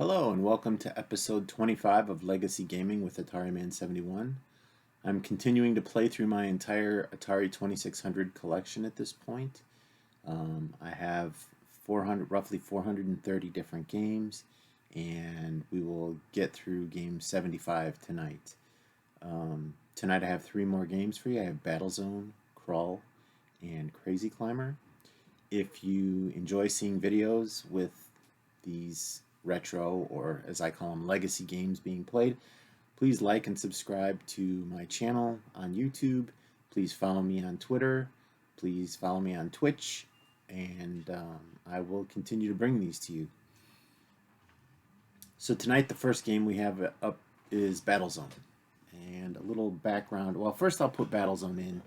Hello and welcome to episode 25 of Legacy Gaming with Atari Man 71. I'm continuing to play through my entire Atari 2600 collection at this point. I have roughly 430 different games, and we will get through game 75 tonight. Tonight I have three more games for you. I have Battlezone, Krull, and Crazy Climber. If you enjoy seeing videos with these retro, or as I call them, legacy games being played, please like and subscribe to my channel on YouTube. Please follow me on Twitter. Please follow me on Twitch, and I will continue to bring these to you. So tonight the first game we have up is Battlezone. And a little background. Well, first I'll put Battlezone in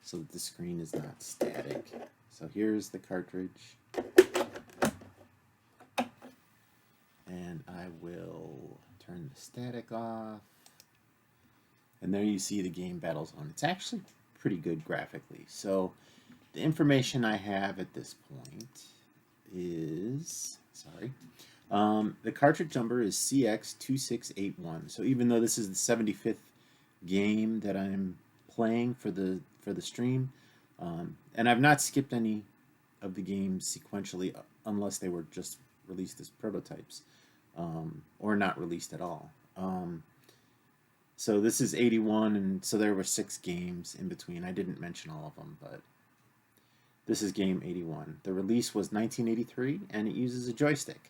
so that the screen is not static. So here's the cartridge. And I will turn the static off. And there you see the game Battlezone. It's actually pretty good graphically. So the information I have at this point is, the cartridge number is CX2681. So even though this is the 75th game that I'm playing for the stream, and I've not skipped any of the games sequentially unless they were just released as prototypes, or not released at all. So this is 81, and so there were 6 games in between. I didn't mention all of them, but this is game 81. The release was 1983, and it uses a joystick.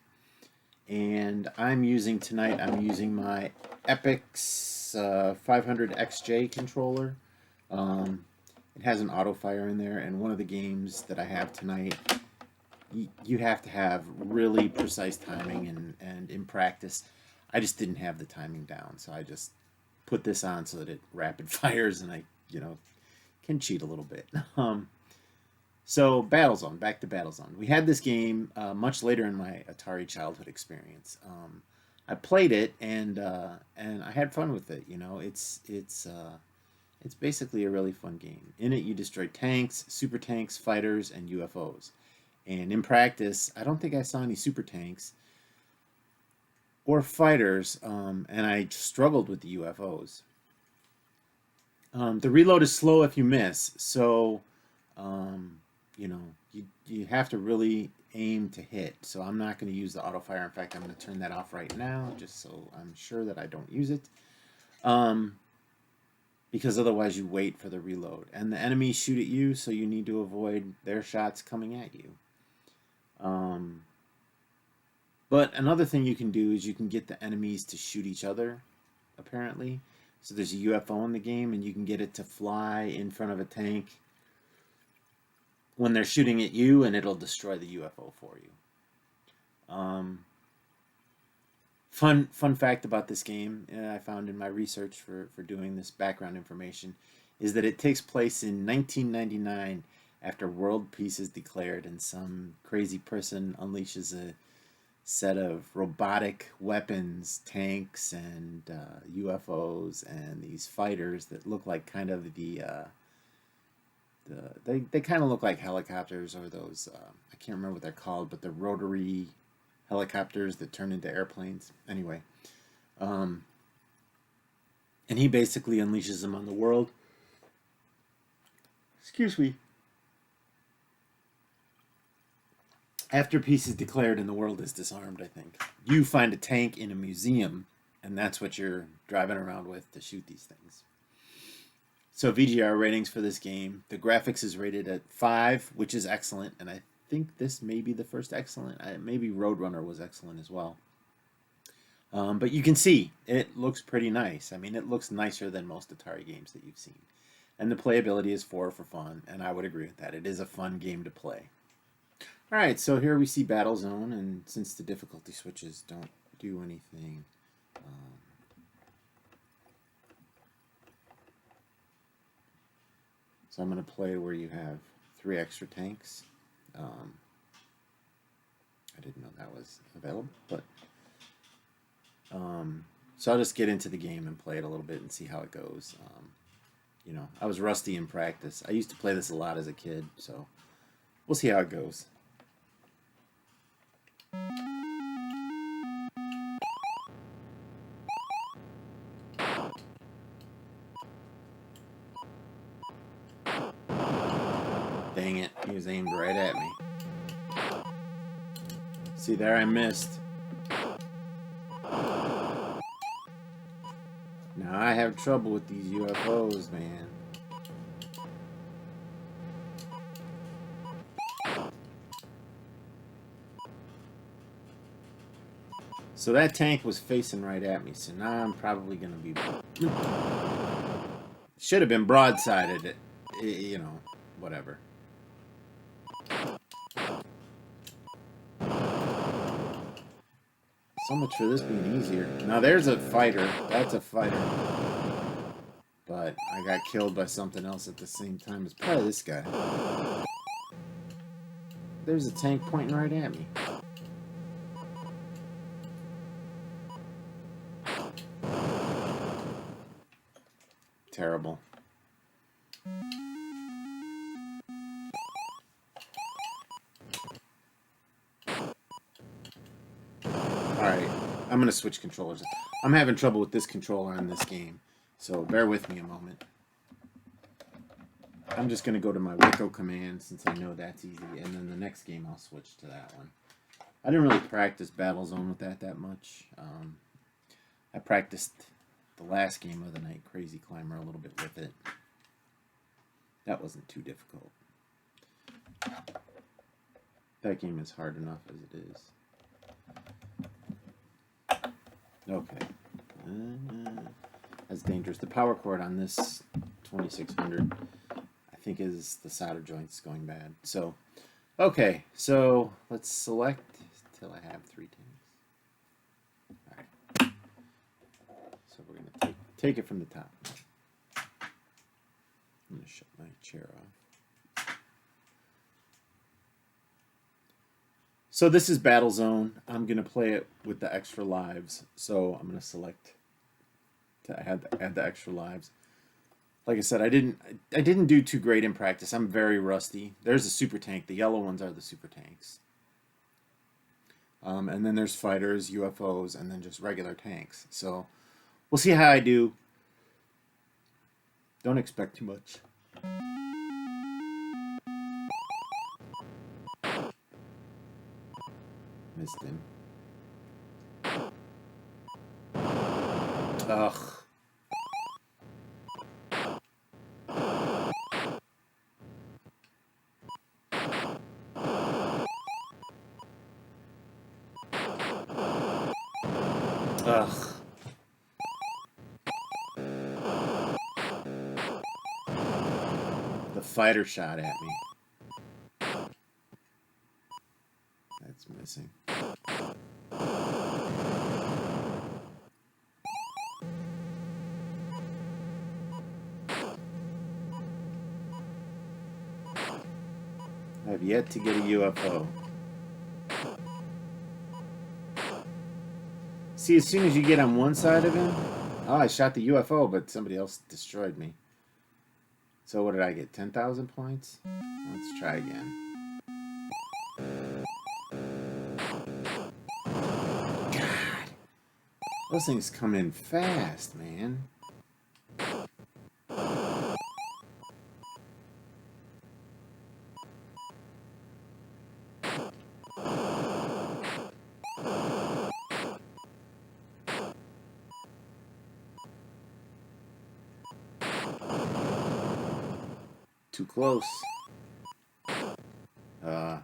And I'm using my Epix 500XJ controller. It has an auto fire in there, and one of the games that I have tonight, you have to have really precise timing, and in practice I just didn't have the timing down, so I just put this on so that it rapid fires and I can cheat a little bit. So Battlezone, back to Battlezone. We had this game much later in my Atari childhood experience. I played it and I had fun with it. It's basically a really fun game. In it you destroy tanks, super tanks, fighters, and UFOs. And in practice, I don't think I saw any super tanks or fighters, and I struggled with the UFOs. The reload is slow if you miss, so you have to really aim to hit. So I'm not going to use the auto fire. In fact, I'm going to turn that off right now, just so I'm sure that I don't use it. Because otherwise you wait for the reload. And the enemies shoot at you, so you need to avoid their shots coming at you. But another thing you can do is you can get the enemies to shoot each other, apparently. So there's a UFO in the game, and you can get it to fly in front of a tank when they're shooting at you, and it'll destroy the UFO for you. Fun fact about this game I found in my research for doing this background information is that it takes place in 1999 after world peace is declared, and some crazy person unleashes a set of robotic weapons, tanks, and UFOs, and these fighters that look like kind of they kind of look like helicopters, or those I can't remember what they're called, but the rotary helicopters that turn into airplanes. Anyway, and he basically unleashes them on the world. Excuse me. After peace is declared and the world is disarmed, I think, you find a tank in a museum, and that's what you're driving around with to shoot these things. So VGR ratings for this game. The graphics is rated at 5, which is excellent, and I think this may be the first excellent. Maybe Roadrunner was excellent as well. But you can see it looks pretty nice. I mean, it looks nicer than most Atari games that you've seen. And the playability is 4 for fun, and I would agree with that. It is a fun game to play. All right, so here we see Battlezone, and since the difficulty switches don't do anything, so I'm going to play where you have 3 extra tanks. I didn't know that was available, but so I'll just get into the game and play it a little bit and see how it goes. I was rusty in practice. I used to play this a lot as a kid, so we'll see how it goes. He was aimed right at me. See, there I missed. Now I have trouble with these UFOs, man. So that tank was facing right at me, so now I'm probably going to be... Should have been broadsided, you know, whatever. So much for this being easier. Now there's a fighter. That's a fighter. But I got killed by something else at the same time. It's probably this guy. There's a tank pointing right at me. Terrible. Alright, I'm going to switch controllers. I'm having trouble with this controller on this game, so bear with me a moment. I'm just going to go to my Wicco command since I know that's easy, and then the next game I'll switch to that one. I didn't really practice Battlezone with that much. I practiced the last game of the night, Crazy Climber, a little bit with it. That wasn't too difficult. That game is hard enough as it is. Okay. That's dangerous. The power cord on this 2600, I think, is the solder joints going bad. So, okay. So, let's select till I have 3 tanks. Alright. So, we're going to take it from the top. I'm going to shut my chair off. So this is Battlezone. I'm going to play it with the extra lives. So I'm going to select to add the extra lives. Like I said, I didn't do too great in practice. I'm very rusty. There's a super tank. The yellow ones are the super tanks. And then there's fighters, UFOs, and then just regular tanks. So we'll see how I do. Don't expect too much. Missed him. Ugh. Ugh. The fighter shot at me. That's missing. I have yet to get a UFO. See, as soon as you get on one side of him... Oh, I shot the UFO, but somebody else destroyed me. So what did I get? 10,000 points? Let's try again. God. Those things come in fast, man. Too close. That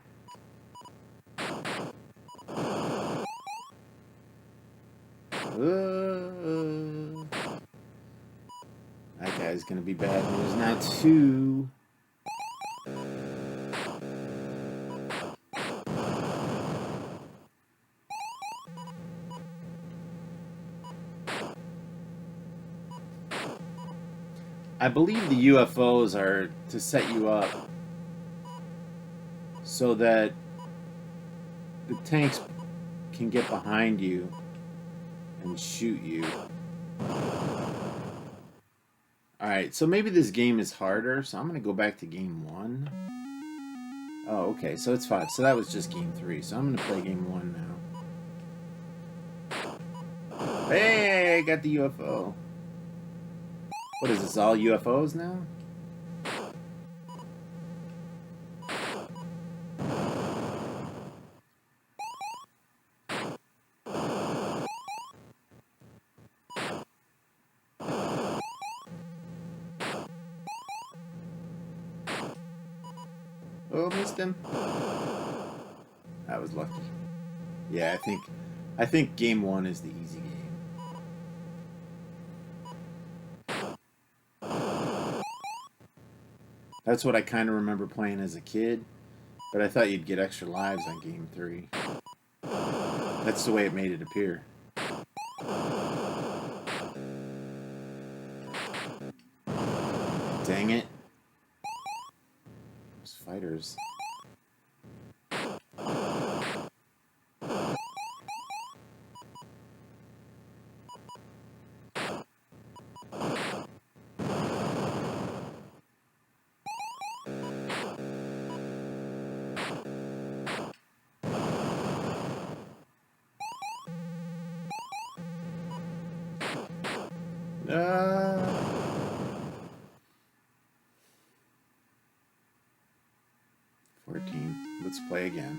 guy's gonna be bad news now too. I believe the UFOs are to set you up so that the tanks can get behind you and shoot you. Alright, so maybe this game is harder, so I'm going to go back to game 1. Oh, okay, so it's 5. So that was just game 3, so I'm going to play game 1 now. Hey, I got the UFO. What is this, all UFOs now? missed him. I was lucky. Yeah, I think game 1 is the easy game. That's what I kind of remember playing as a kid, but I thought you'd get extra lives on game 3. That's the way it made it appear. Dang it. Those fighters. Uh, 14. Let's play again.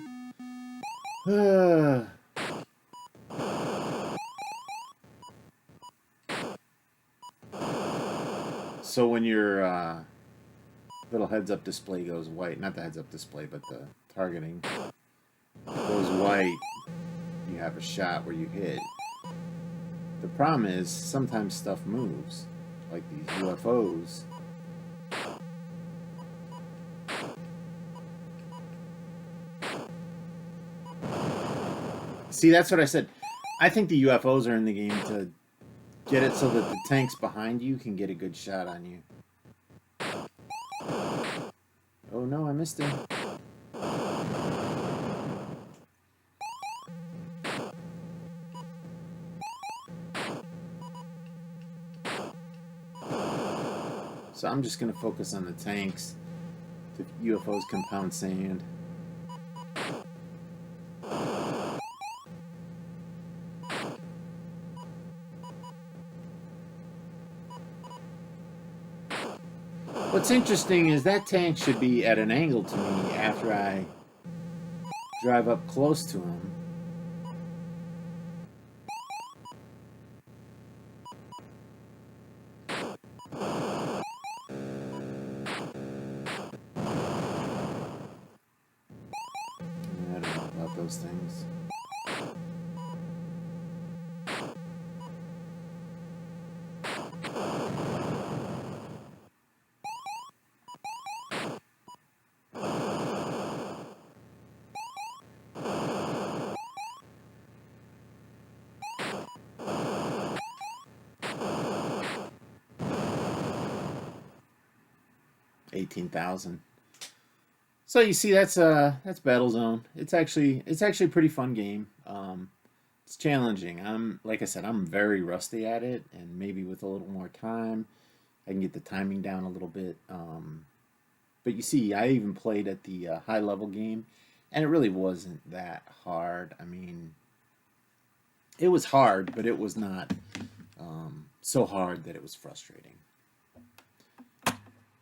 So when your little heads-up display goes white, not the heads-up display, but the targeting goes white, you have a shot where you hit. The problem is sometimes stuff moves, like these UFOs. See, that's what I said. I think the UFOs are in the game to get it so that the tanks behind you can get a good shot on you. Oh no, I missed him. So I'm just going to focus on the tanks. The UFOs can pound sand. What's interesting is that tank should be at an angle to me after I drive up close to him. I don't know about those things. $18,000. So you see, that's Battlezone. It's actually a pretty fun game. It's challenging. Like I said, I'm very rusty at it, and maybe with a little more time, I can get the timing down a little bit. But you see, I even played at the high level game, and it really wasn't that hard. I mean, it was hard, but it was not so hard that it was frustrating.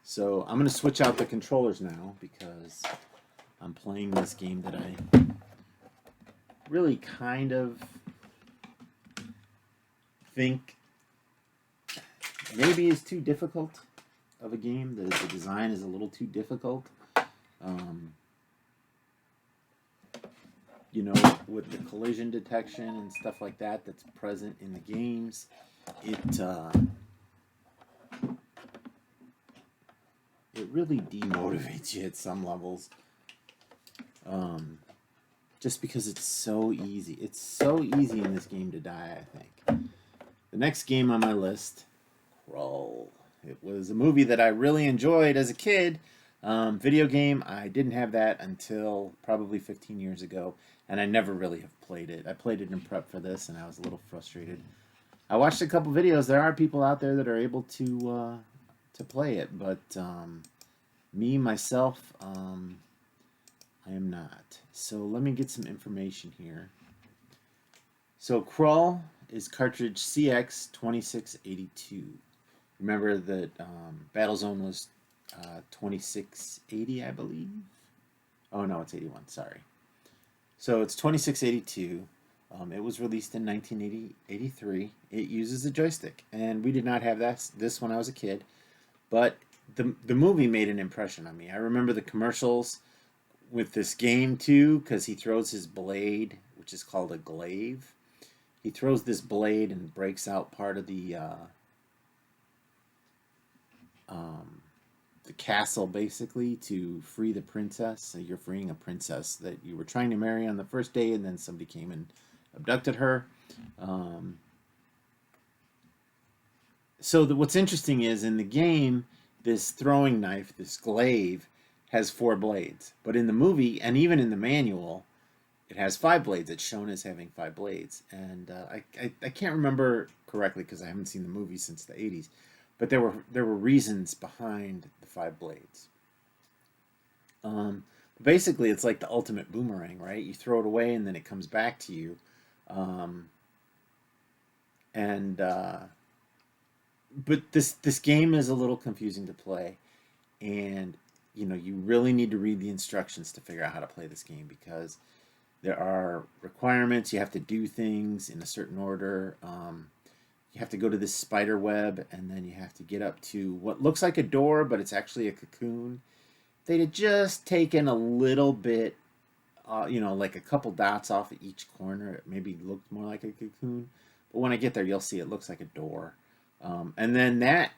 So I'm going to switch out the controllers now because I'm playing this game that I really kind of think maybe is too difficult of a game. The design is a little too difficult. You know, with the collision detection and stuff like that that's present in the games, it really demotivates you at some levels. Just because it's so easy. It's so easy in this game to die, I think. The next game on my list, Krull. It was a movie that I really enjoyed as a kid. Video game, I didn't have that until probably 15 years ago, and I never really have played it. I played it in prep for this, and I was a little frustrated. I watched a couple videos. There are people out there that are able to play it, but me, myself, I am not. So let me get some information here. So Krull is cartridge CX2682. Remember that Battlezone was 2680, I believe. Oh no, it's 81. Sorry. So it's 2682. It was released in 1983. It uses a joystick, and we did not have this when I was a kid. But the movie made an impression on me. I remember the commercials with this game too, because he throws his blade, which is called a glaive. He throws this blade and breaks out part of um, the castle basically to free the princess. So you're freeing a princess that you were trying to marry on the first day, and then somebody came and abducted her. Um, what's interesting is in the game, this throwing knife, this glaive, has 4 blades, but in the movie and even in the manual, it has 5 blades. It's shown as having 5 blades, and I can't remember correctly because I haven't seen the movie since the '80s, but there were reasons behind the 5 blades. Um, Basically, it's like the ultimate boomerang, right? You throw it away and then it comes back to you, um, and but this game is a little confusing to play, and you really need to read the instructions to figure out how to play this game because there are requirements. You have to do things in a certain order. You have to go to this spider web, and then you have to get up to what looks like a door, but it's actually a cocoon. They'd have just taken a little bit, like a couple dots off at each corner. It maybe looked more like a cocoon. But when I get there, you'll see it looks like a door. And then that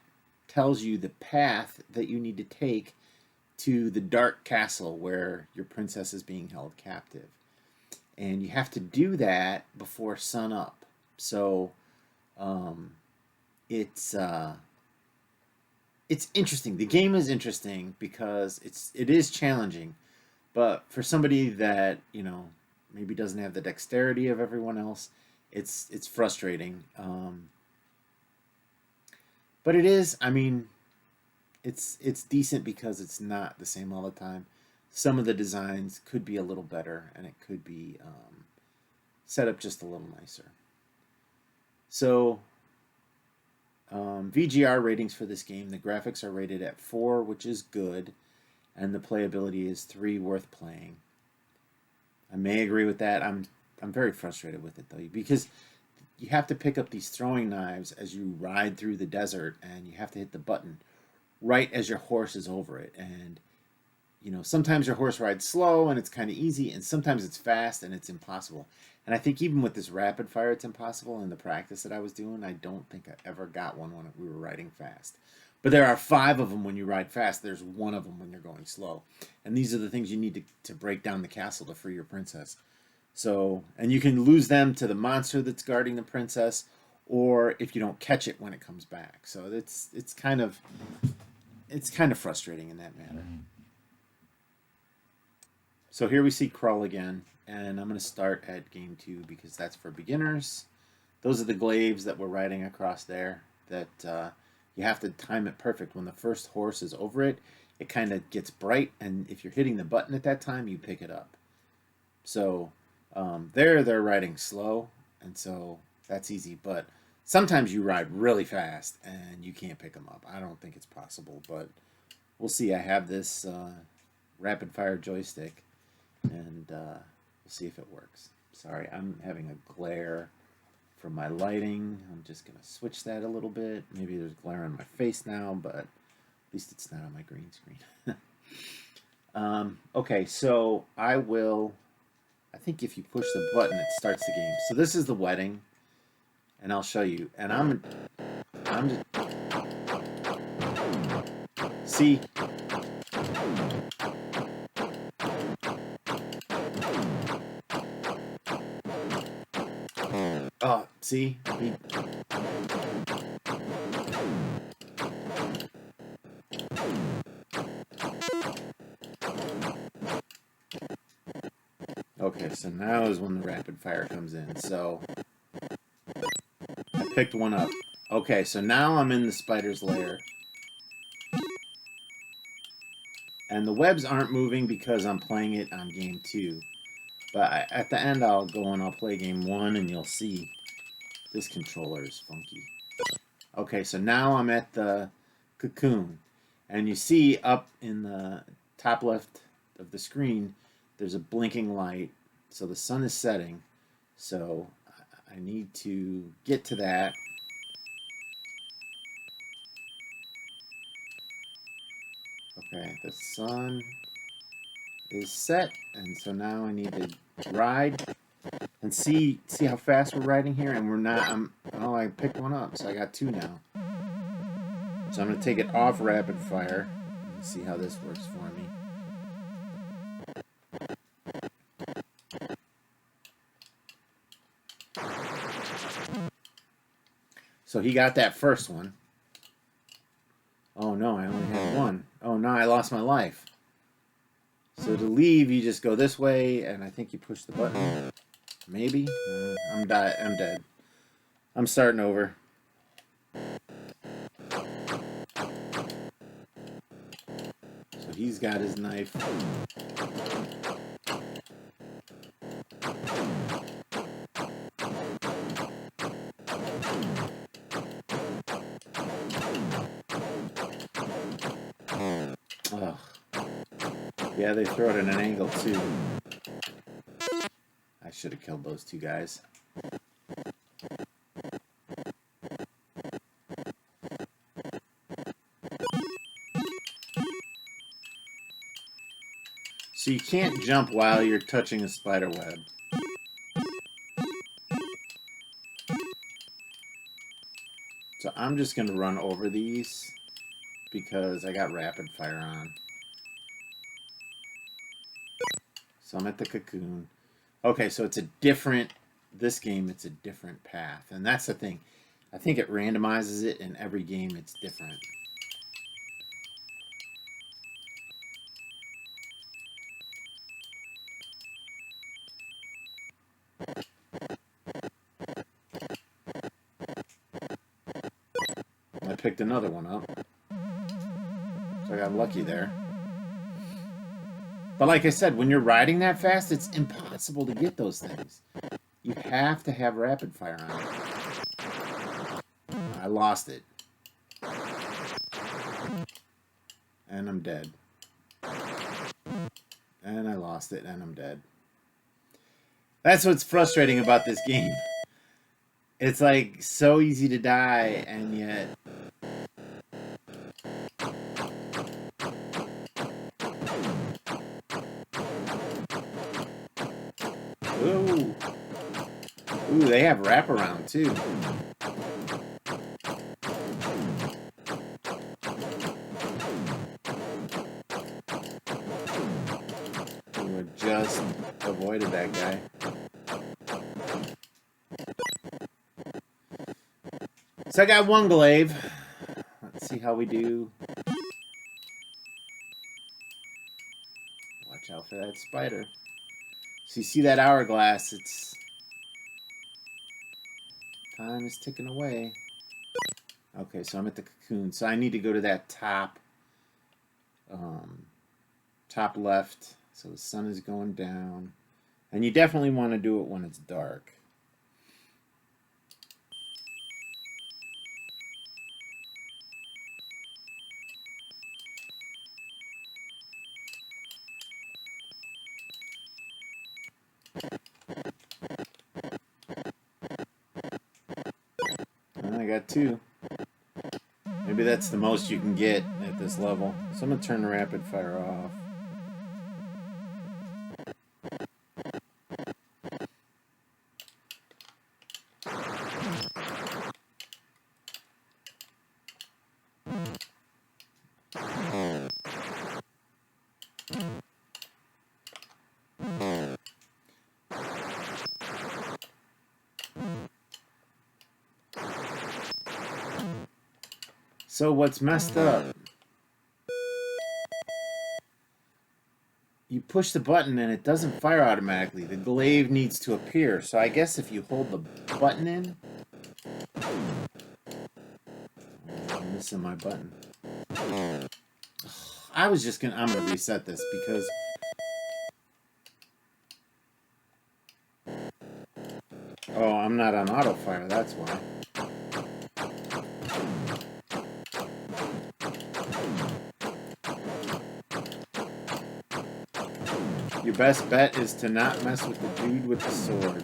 tells you the path that you need to take to the dark castle where your princess is being held captive. And you have to do that before sun up. So um, it's it's interesting. The game is interesting because it is challenging, but for somebody that maybe doesn't have the dexterity of everyone else, it's frustrating. But it is. I mean, it's decent because it's not the same all the time. Some of the designs could be a little better, and it could be set up just a little nicer. So VGR ratings for this game: the graphics are rated at 4, which is good, and the playability is 3, worth playing. I may agree with that. I'm very frustrated with it though because you have to pick up these throwing knives as you ride through the desert, and you have to hit the button right as your horse is over it. And sometimes your horse rides slow and it's kind of easy, and sometimes it's fast and it's impossible. And I think even with this rapid fire, it's impossible. In the practice that I was doing, I don't think I ever got one when we were riding fast. But there are 5 of them when you ride fast. There's 1 of them when you're going slow. And these are the things you need to break down the castle to free your princess. So, and you can lose them to the monster that's guarding the princess, or if you don't catch it when it comes back. So it's kind of frustrating in that manner. So here we see Krull again, and I'm going to start at game 2 because that's for beginners. Those are the glaives that we're riding across there that you have to time it perfect. When the first horse is over it, it kind of gets bright, and if you're hitting the button at that time, you pick it up. So they're riding slow, and so that's easy. But sometimes you ride really fast, and you can't pick them up. I don't think it's possible, but we'll see. I have this rapid fire joystick, and we'll see if it works. Sorry, I'm having a glare from my lighting. I'm just going to switch that a little bit. Maybe there's glare on my face now, but at least it's not on my green screen. Okay, so I think if you push the button, it starts the game. So this is the wedding, and I'll show you. And I'm just, see, oh, see, okay, so now is when the rapid fire comes in. So I picked one up. Okay, so now I'm in the spider's lair. And the webs aren't moving because I'm playing it on game 2. But at the end, I'll go and I'll play game 1, and you'll see this controller is funky. Okay, so now I'm at the cocoon. And you see up in the top left of the screen, there's a blinking light. So the sun is setting. So I need to get to that. Okay, the sun is set, and so now I need to ride and see how fast we're riding here, and we're not. I picked one up, so I got 2 now. So I'm gonna take it off rapid fire and see how this works for me. So he got that first one. Oh no, I only had 1. Oh no, I lost my life. So to leave, you just go this way, and I think you push the button. Maybe? I'm dead. I'm starting over. So he's got his knife. Ugh. Yeah, they throw it at an angle too. I should have killed those 2 guys. So you can't jump while you're touching a spider web. So I'm just going to run over these because I got rapid fire on. So I'm at the cocoon. Okay, so it's a different, this game, it's a different path. And that's the thing. I think it randomizes it, in every game it's different. I picked another one up. So I got lucky there. But like I said, when you're riding that fast, it's impossible to get those things. You have to have rapid fire on it. I lost it. And I'm dead. And I lost it, and I'm dead. That's what's frustrating about this game. It's like so easy to die, and yet... Ooh. Ooh, they have wraparound too. We just avoided that guy. So I got 1 glaive. Let's see how we do. Watch out for that spider. So you see that hourglass, it's... Time is ticking away. Okay, so I'm at the cocoon. So I need to go to that top left. So the sun is going down. And you definitely want to do it when it's dark. I got 2. Maybe that's the most you can get at this level. So I'm going to turn the rapid fire off. So what's messed up? You push the button and it doesn't fire automatically. The glaive needs to appear. So I guess if you hold the button in... I'm missing my button. I'm gonna reset this because... Oh, I'm not on auto fire, that's why. Your best bet is to not mess with the dude with the sword.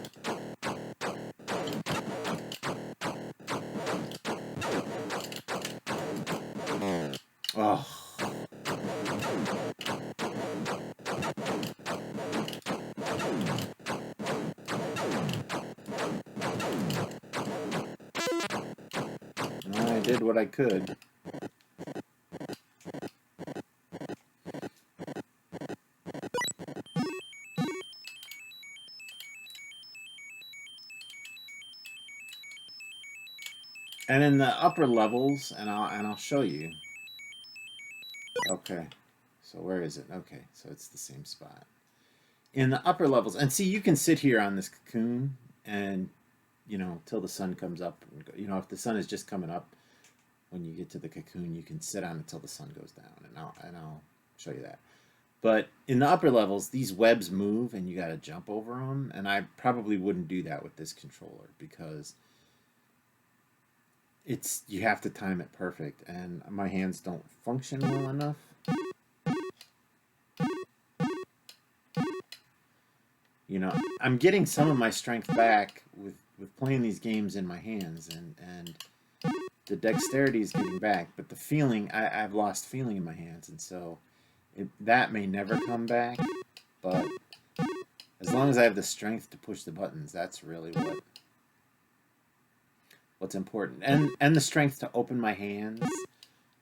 Oh. did what I could. And in the upper levels, and I'll show you. Okay, so where is it? Okay, so it's the same spot. In the upper levels, and see, you can sit here on this cocoon, and you know, till the sun comes up. You know, if the sun is just coming up, when you get to the cocoon, you can sit on it till the sun goes down, and I'll show you that. But in the upper levels, these webs move, and you got to jump over them. And I probably wouldn't do that with this controller because you have to time it perfect, and my hands don't function well enough. You know, I'm getting some of my strength back with playing these games in my hands, and the dexterity is getting back, but the feeling, I've lost feeling in my hands, and so that may never come back, but as long as I have the strength to push the buttons, that's really what's important. And the strength to open my hands. I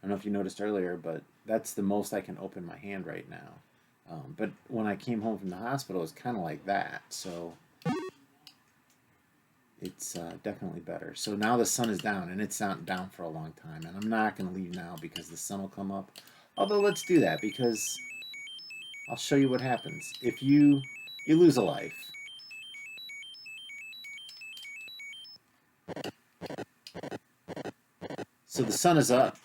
don't know if you noticed earlier, but that's the most I can open my hand right now. But when I came home from the hospital, it was kind of like that, so it's definitely better. So now the sun is down, and it's not down for a long time, and I'm not going to leave now because the sun will come up. Although let's do that, because I'll show you what happens. If you lose a life. So the sun is up.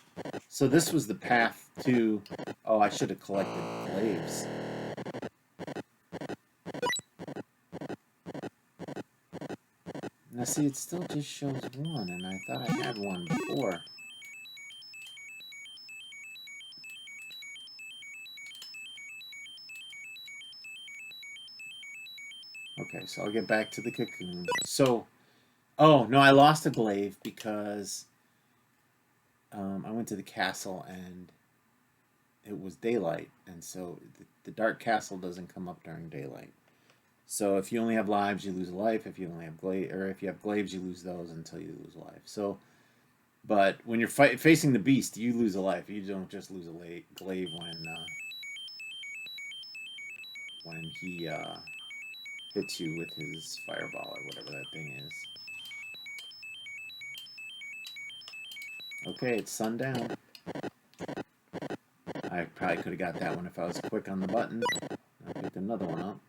So this was the path to... Oh, I should have collected glaives. Now see, it still just shows one, and I thought I had one before. Okay, so I'll get back to the cocoon. So, oh, no, I lost a glaive because I went to the castle and it was daylight, and so the dark castle doesn't come up during daylight. So if you only have lives, you lose a life. If you only have if you have glaives, you lose those until you lose a life. So, but when you're facing the beast, you lose a life. You don't just lose a glaive when he hits you with his fireball or whatever that thing is. Okay, it's sundown. I probably could have got that one if I was quick on the button. I picked another one up.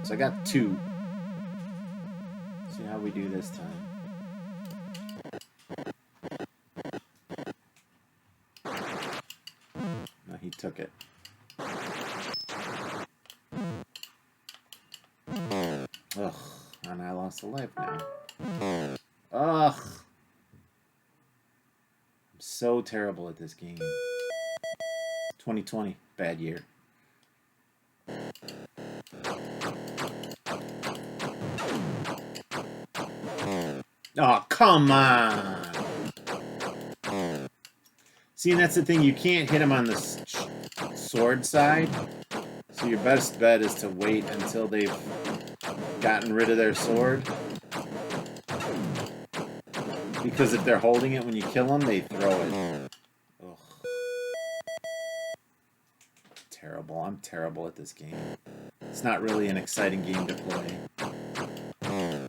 So I got two. See how we do this time. No, he took it. Ugh, and I lost a life now. Ugh. I'm so terrible at this game. 2020, bad year. Oh, come on! See, and that's the thing, you can't hit him on the sword side. So your best bet is to wait until they've gotten rid of their sword. Because if they're holding it when you kill them, they throw it. Ugh. Terrible. I'm terrible at this game. It's not really an exciting game to play. Oh,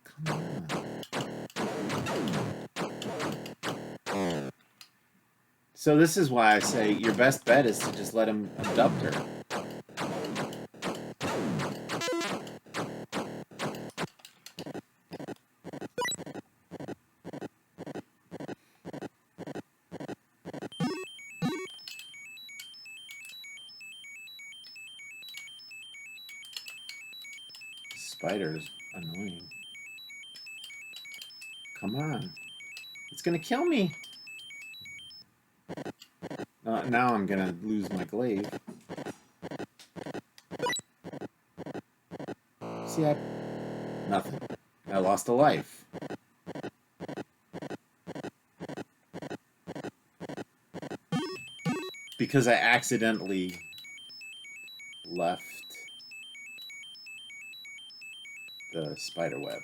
come on. So this is why I say your best bet is to just let him abduct her. Spider's annoying. Come on. It's gonna kill me. Now I'm gonna lose my glaive. See, nothing. I lost a life. Because I accidentally left the spider web.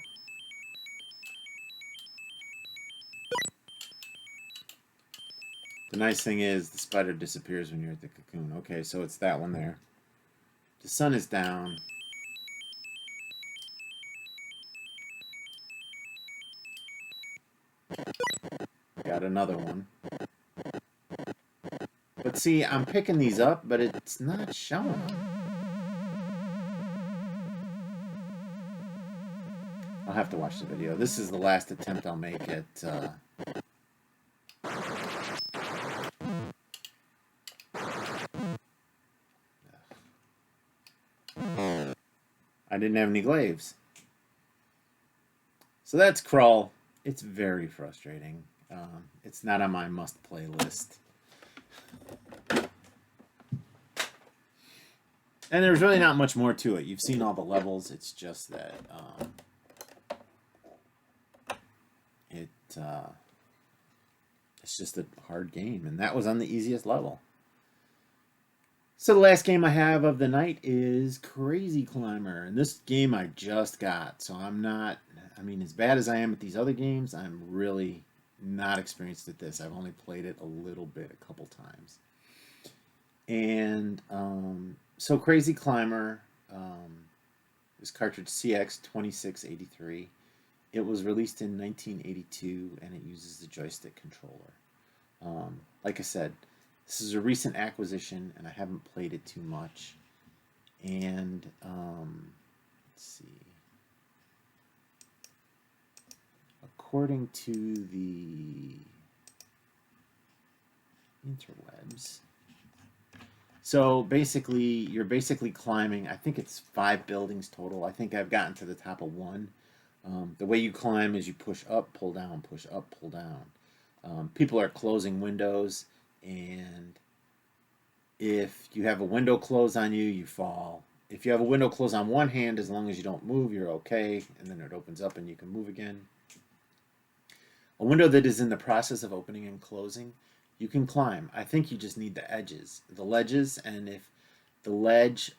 The nice thing is the spider disappears when you're at the cocoon. Okay, so it's that one there. The sun is down. Got another one. But see, I'm picking these up, but it's not showing. I'll have to watch the video. This is the last attempt I'll make at... I didn't have any glaives. So that's Krull. It's very frustrating. It's not on my must-play list. And there's really not much more to it. You've seen all the levels. It's just that it's just a hard game. And that was on the easiest level. So the last game I have of the night is Crazy Climber. And this game I just got. So I'm not, I mean, as bad as I am at these other games, I'm really not experienced at this. I've only played it a little bit, a couple times. And so Crazy Climber is cartridge CX2683. It was released in 1982, and it uses the joystick controller. Like I said, this is a recent acquisition, and I haven't played it too much. And let's see. According to the interwebs, so basically, you're basically climbing, I think it's 5 buildings total. I think I've gotten to the top of 1. The way you climb is you push up, pull down, push up, pull down. People are closing windows, and if you have a window closed on you, you fall. If you have a window closed on one hand, as long as you don't move, you're okay, and then it opens up and you can move again. A window that is in the process of opening and closing, you can climb. I think you just need the edges, the ledges, and if the ledge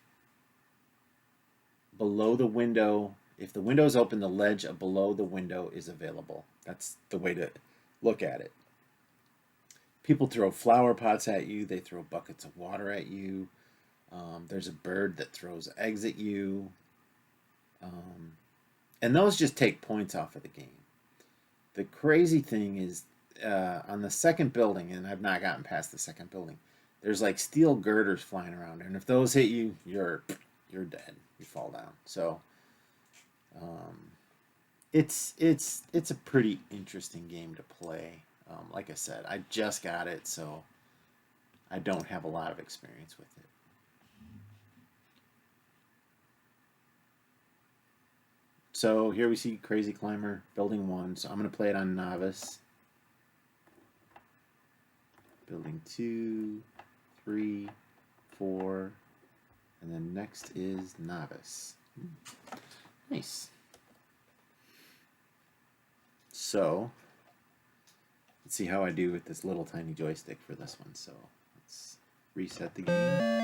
below the window, if the window is open, the ledge below the window is available. That's the way to look at it. People throw flower pots at you. They throw buckets of water at you. There's a bird that throws eggs at you. And those just take points off of the game. The crazy thing is, on the second building, and I've not gotten past the second building, there's like steel girders flying around, and if those hit you, you're dead. You fall down. So it's a pretty interesting game to play. Like I said, I just got it, so I don't have a lot of experience with it. So here we see Crazy Climber, Building 1. So I'm going to play it on Novice. Building 2, 3, 4, and then next is Novice. Nice. So let's see how I do with this little tiny joystick for this one. So let's reset the game.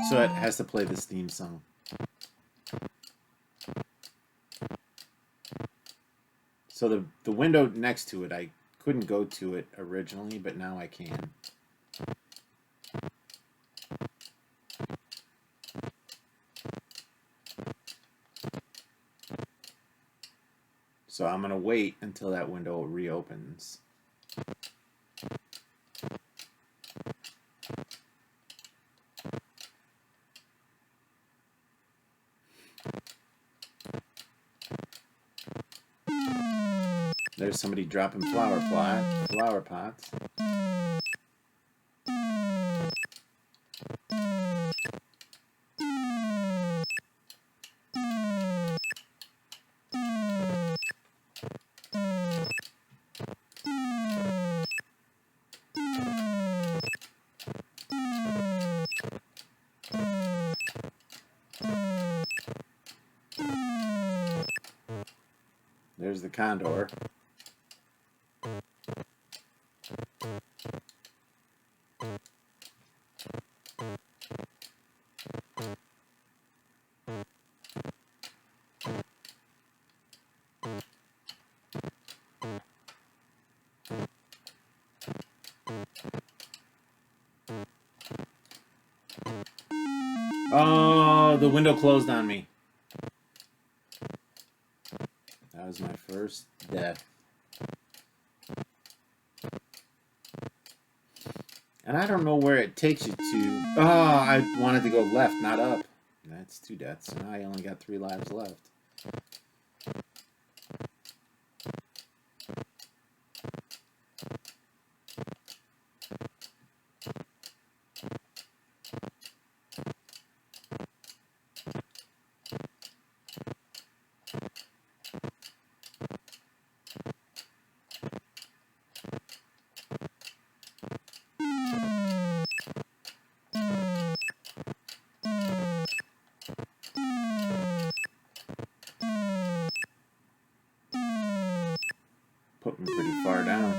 So it has to play this theme song. So the window next to it, I couldn't go to it originally, but now I can. So I'm going to wait until that window reopens. There's somebody dropping flower pots. There's the condor. Oh, the window closed on me. That was my first death. And I don't know where it takes you to. Oh, I wanted to go left, not up. That's 2 deaths. And I only got 3 lives left. Put me pretty far down.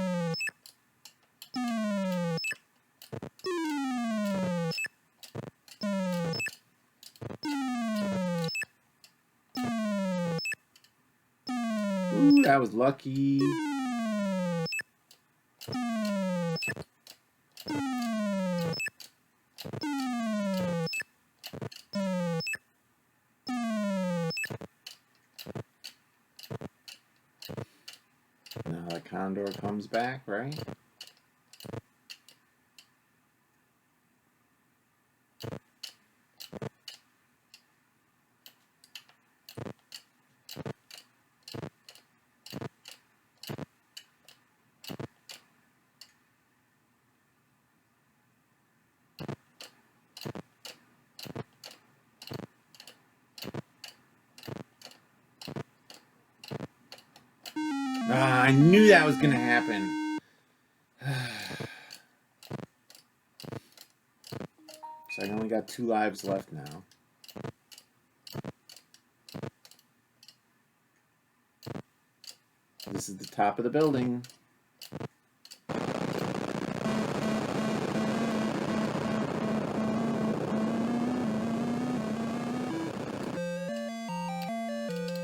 Ooh, that was lucky. Now the condor comes back, right? Ah, I knew that was going to happen. So I only got 2 lives left now. This is the top of the building.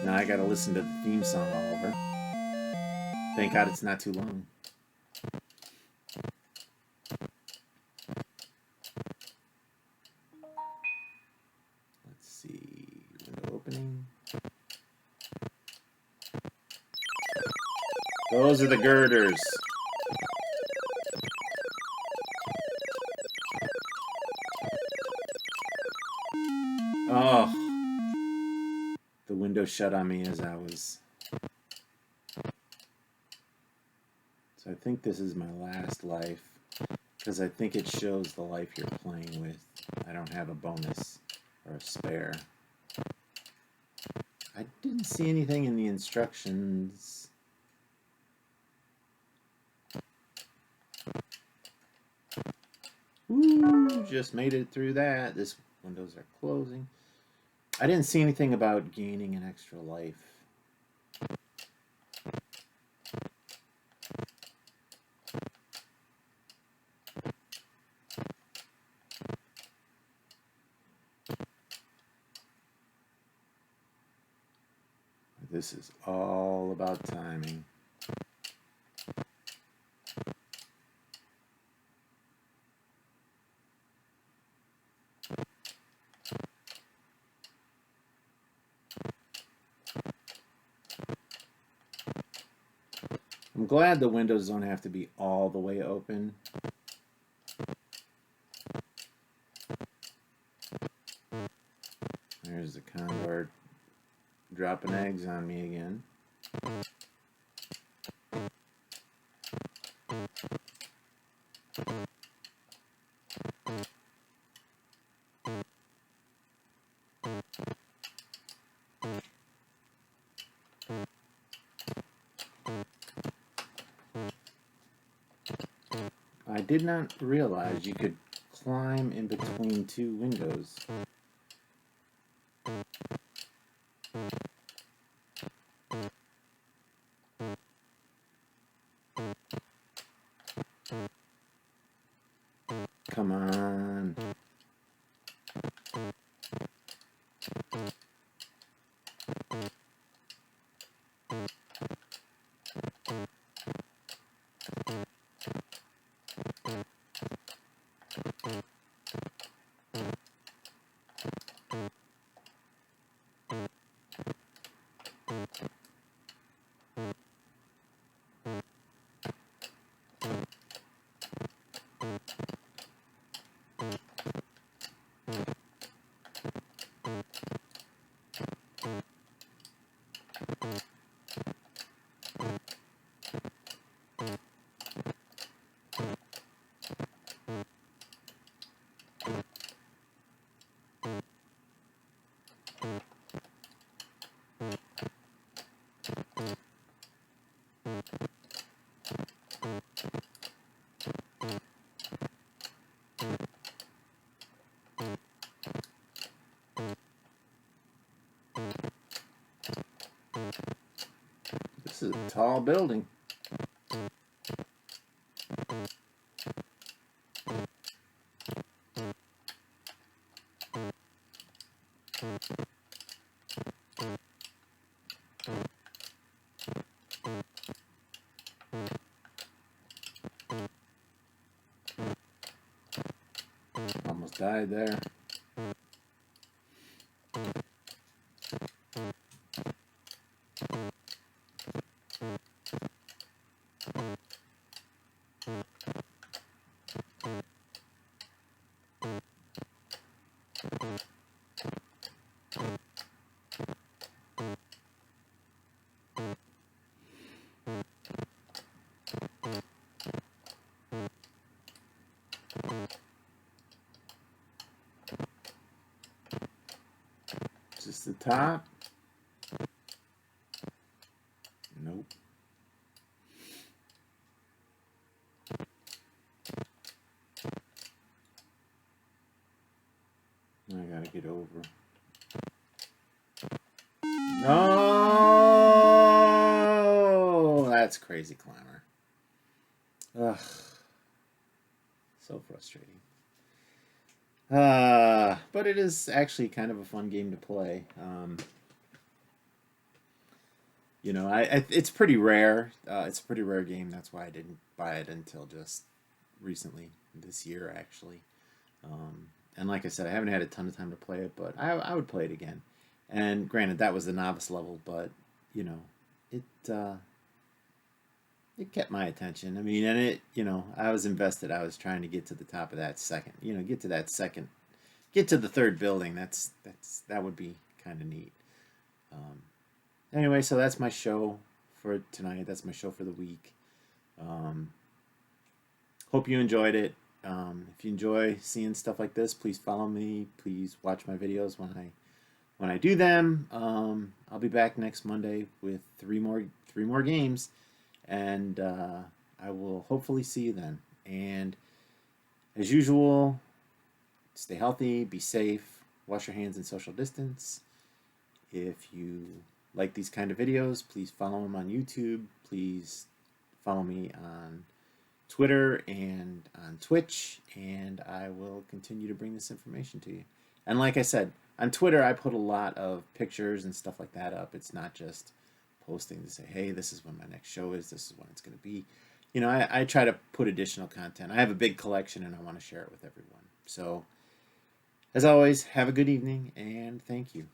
Now I gotta listen to the theme song all over. Thank God it's not too long. Let's see. Window opening. Those are the girders. Oh. The window shut on me as I was... So I think this is my last life. Because I think it shows the life you're playing with. I don't have a bonus or a spare. I didn't see anything in the instructions. Ooh, just made it through that. This windows are closing. I didn't see anything about gaining an extra life. This is all about timing. I'm glad the windows don't have to be all the way open. There's the condor dropping eggs on me again. I did not realize you could climb in between 2 windows. Come on. This is a tall building. Almost died there. Just the top. Nope. I gotta get over. No, that's crazy climber. Ugh, so frustrating. But it is actually kind of a fun game to play. You know, it's pretty rare. It's a pretty rare game. That's why I didn't buy it until just recently, this year actually. And like I said, I haven't had a ton of time to play it, but I would play it again. And granted, that was the novice level, but you know, it it kept my attention. I mean, and it, you know, I was invested. I was trying to get to the top of that second. You know, get to that second, get to the third building. That would be kind of neat. Um, anyway, so that's my show for tonight. That's my show for the week. Um, hope you enjoyed it. If you enjoy seeing stuff like this, please follow me. Please watch my videos when I do them. I'll be back next Monday with three more games, and I will hopefully see you then. And as usual, stay healthy, be safe, wash your hands and social distance. If you like these kind of videos, please follow them on YouTube. Please follow me on Twitter and on Twitch, and I will continue to bring this information to you. And like I said, on Twitter, I put a lot of pictures and stuff like that up. It's not just posting to say, hey, this is when my next show is, this is when it's going to be. You know, I try to put additional content. I have a big collection, and I want to share it with everyone. So, as always, have a good evening, and thank you.